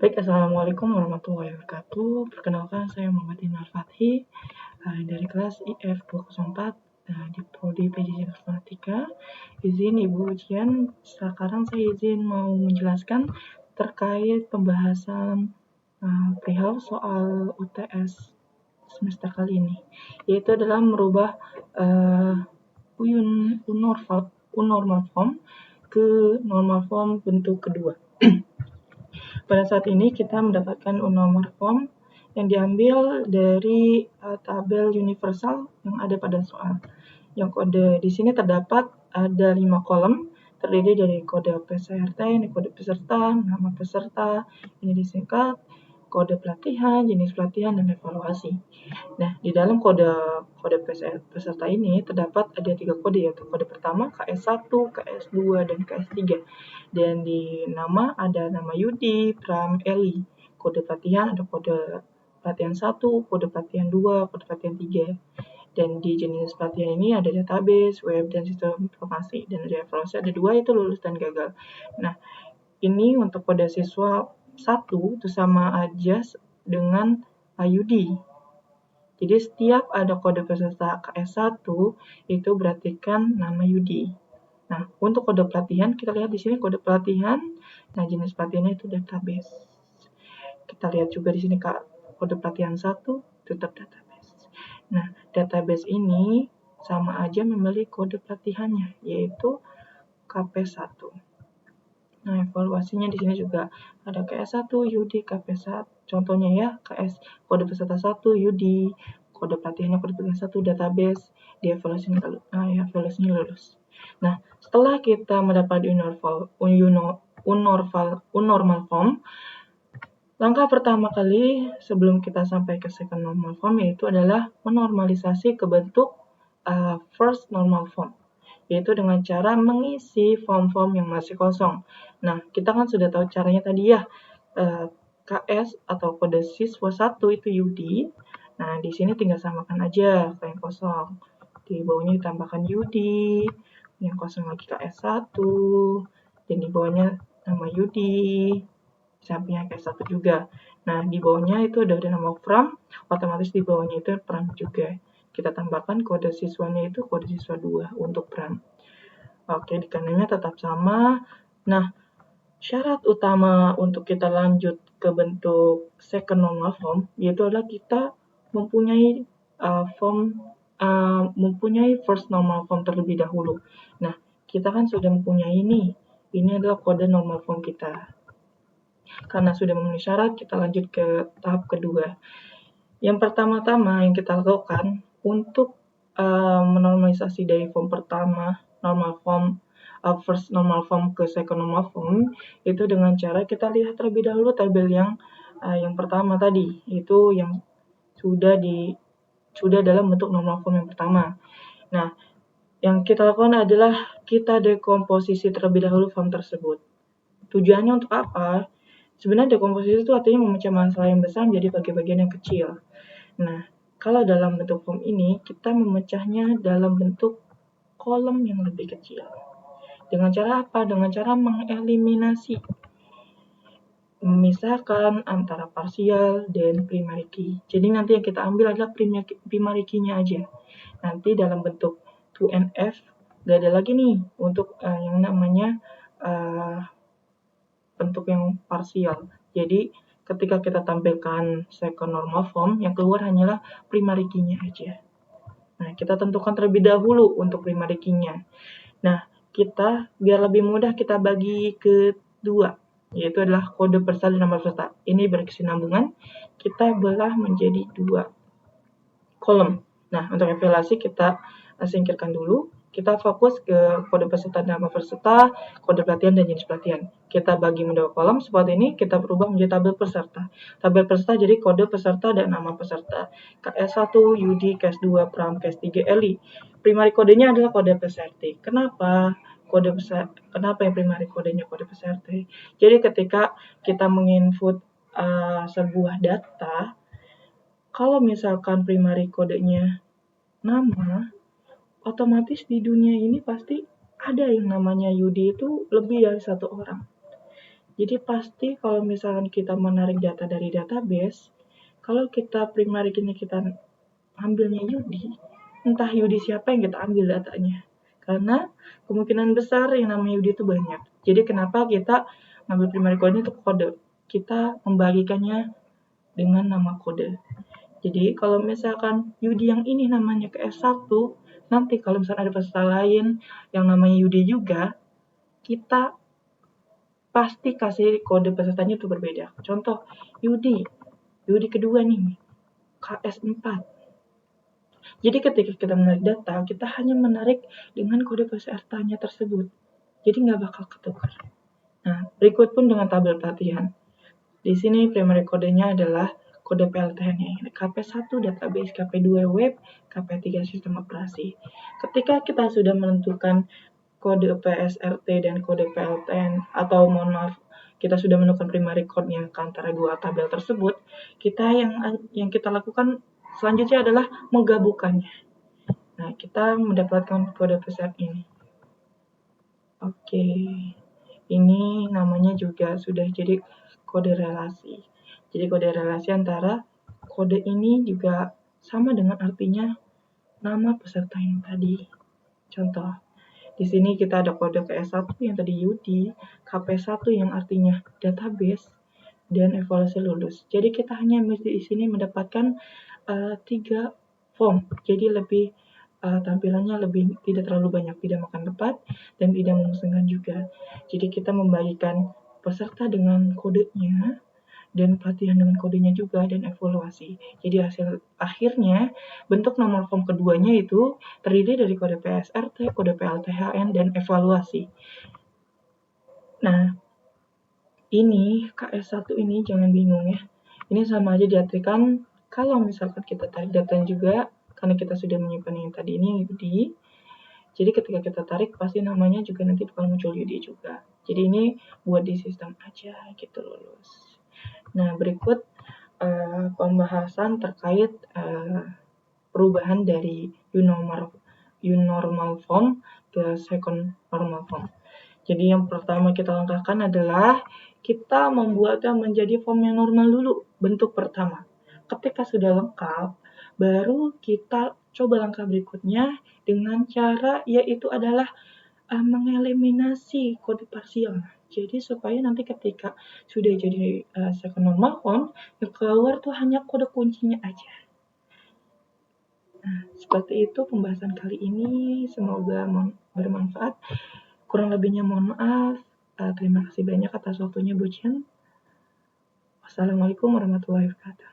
Baik, Assalamualaikum warahmatullahi wabarakatuh. Perkenalkan, saya Muhammad Dinar Fathi dari kelas IF 204 di Prodi PJJ Informatika. Izin Ibu ujian, sekarang saya izin mau menjelaskan terkait pembahasan perihal soal UTS semester kali ini, yaitu adalah merubah normal form ke normal form bentuk kedua. Pada saat ini kita mendapatkan normal form yang diambil dari tabel universal yang ada pada soal. Yang kode di sini terdapat ada 5 kolom, terdiri dari kode PSRT, ini kode peserta, nama peserta, ini disingkat, kode pelatihan, jenis pelatihan, dan evaluasi. Nah, di dalam kode peserta ini terdapat ada 3 kode, yaitu kode pertama KS1, KS2, dan KS3. Dan di nama ada nama Yudi, Pram, Eli. Kode pelatihan ada kode pelatihan 1, kode pelatihan 2, kode pelatihan 3. Dan di jenis pelatihan ini ada database, web, dan sistem informasi. Dan di evaluasi ada 2, yaitu lulus dan gagal. Nah, ini untuk kode siswa 1 itu sama aja dengan Yudi. Jadi setiap ada kode peserta KS1 itu berartikan nama Yudi. Nah, untuk kode pelatihan kita lihat di sini kode pelatihan. Nah, jenis pelatihannya itu database. Kita lihat juga di sini kode pelatihan 1 tetap database. Nah, database ini sama aja memiliki kode pelatihannya yaitu KP1. Nah, evaluasinya di sini juga ada KS1, Yudi, KP1. Contohnya ya, KS kode peserta 1, Yudi, kode pelatihannya kode pelatihan 1, database, di evaluasinya lulus. Nah, setelah kita mendapat normal form, langkah pertama kali sebelum kita sampai ke second normal form yaitu adalah menormalisasi ke bentuk first normal form, yaitu dengan cara mengisi form-form yang masih kosong. Nah, kita kan sudah tahu caranya tadi ya, KS atau kode siswa 1 itu Yudi. Nah, di sini tinggal samakan aja ke yang kosong. Di bawahnya ditambahkan Yudi, yang kosong lagi KS1, dan di bawahnya nama Yudi, di sampingnya KS1 juga. Nah, di bawahnya itu udah ada nama Pram, otomatis di bawahnya itu Pram juga. Kita tambahkan kode siswanya itu kode siswa 2 untuk Pram. Oke, di kanannya tetap sama. Nah, syarat utama untuk kita lanjut ke bentuk second normal form yaitu adalah kita mempunyai mempunyai first normal form terlebih dahulu. Nah, kita kan sudah mempunyai ini. Ini adalah kode normal form kita. Karena sudah memenuhi syarat, kita lanjut ke tahap kedua. Yang pertama-tama yang kita lakukan untuk menormalisasi dari form pertama, normal form, first normal form ke second normal form, itu dengan cara kita lihat terlebih dahulu tabel yang pertama tadi, itu yang sudah dalam bentuk normal form yang pertama. Nah, yang kita lakukan adalah kita dekomposisi terlebih dahulu form tersebut. Tujuannya untuk apa? Sebenarnya dekomposisi itu artinya memecah masalah yang besar menjadi bagian-bagian yang kecil. Nah, kalau dalam bentuk form ini, kita memecahnya dalam bentuk kolom yang lebih kecil. Dengan cara apa? Dengan cara mengeliminasi, memisahkan antara parsial dan primary key. Jadi nanti yang kita ambil adalah primary key-nya aja. Nanti dalam bentuk 2NF, gak ada lagi nih untuk yang namanya bentuk yang parsial. Jadi ketika kita tampilkan second normal form, yang keluar hanyalah primary key-nya aja. Nah, kita tentukan terlebih dahulu untuk primary key-nya. Nah, kita biar lebih mudah kita bagi ke dua, yaitu adalah kode peserta dan nama peserta. Ini berkesinambungan, kita belah menjadi 2 kolom. Nah, untuk evaluasi kita singkirkan dulu. Kita fokus ke kode peserta dan nama peserta, kode pelatihan, dan jenis pelatihan. Kita bagi menjadi kolom seperti ini, kita berubah menjadi tabel peserta. Tabel peserta jadi kode peserta dan nama peserta. KS1, Yudi, KS2, Pram, KS3, Eli. Primary kodenya adalah kode peserta. Kenapa? Kenapa yang primary kodenya kode peserta? Jadi ketika kita menginput sebuah data, kalau misalkan primary kodenya nama, otomatis di dunia ini pasti ada yang namanya Yudi itu lebih dari 1 orang. Jadi pasti kalau misalkan kita menarik data dari database, kalau kita primary ini kita ambilnya UD, entah UD siapa yang kita ambil datanya. Karena kemungkinan besar yang namanya UD itu banyak. Jadi kenapa kita ngambil primary code itu kode? Kita membagikannya dengan nama kode. Jadi kalau misalkan UD yang ini namanya ke S1, nanti kalau misalkan ada peserta lain yang namanya UD juga, kita pasti kasih kode pesertanya itu berbeda. Contoh, UD kedua nih, KS4. Jadi ketika kita menarik data, kita hanya menarik dengan kode pesertanya tersebut. Jadi nggak bakal ketukar. Nah, berikut pun dengan tabel pelatihan. Di sini primary kodenya adalah kode PLTN-nya, KP1 database, KP2 web, KP3 sistem operasi. Ketika kita sudah menentukan kode PSRT dan kode PLTN, atau mohon maaf, kita sudah menemukan primary code-nya ke antara dua tabel tersebut, kita yang kita lakukan selanjutnya adalah menggabungkannya. Nah, kita mendapatkan kode peset ini. Oke, ini namanya juga sudah jadi kode relasi. Jadi kode relasi antara kode ini juga sama dengan artinya nama peserta yang tadi. Contoh, di sini kita ada kode PS1 yang tadi UD, KP1 yang artinya database, dan evaluasi lulus. Jadi kita hanya di sini mendapatkan 3 form. Jadi lebih tampilannya lebih tidak terlalu banyak, tidak makan tempat dan tidak memusingkan juga. Jadi kita membagikan peserta dengan kodenya dan pelatihan dengan kodenya juga dan evaluasi. Jadi hasil akhirnya bentuk nomor form keduanya itu terdiri dari kode PSRT, kode PLTHN dan evaluasi. Nah, ini KS1 ini jangan bingung ya. Ini sama aja diartikan kalau misalkan kita tarik datanya juga, karena kita sudah menyimpan yang tadi ini UD, jadi ketika kita tarik pasti namanya juga nanti bakal muncul UD juga. Jadi ini buat di sistem aja gitu lulus. Nah, berikut pembahasan terkait perubahan dari unormal form ke second normal form. Jadi yang pertama kita langkahkan adalah kita membuatnya menjadi form yang normal dulu, bentuk pertama. Ketika sudah lengkap, baru kita coba langkah berikutnya dengan cara yaitu adalah mengeliminasi kode parsial. Jadi supaya nanti ketika sudah jadi second normal form, yang keluar tuh hanya kode kuncinya aja. Nah, seperti itu pembahasan kali ini. Semoga bermanfaat. Kurang lebihnya mohon maaf. Terima kasih banyak atas waktunya Bu Chen. Wassalamualaikum warahmatullahi wabarakatuh.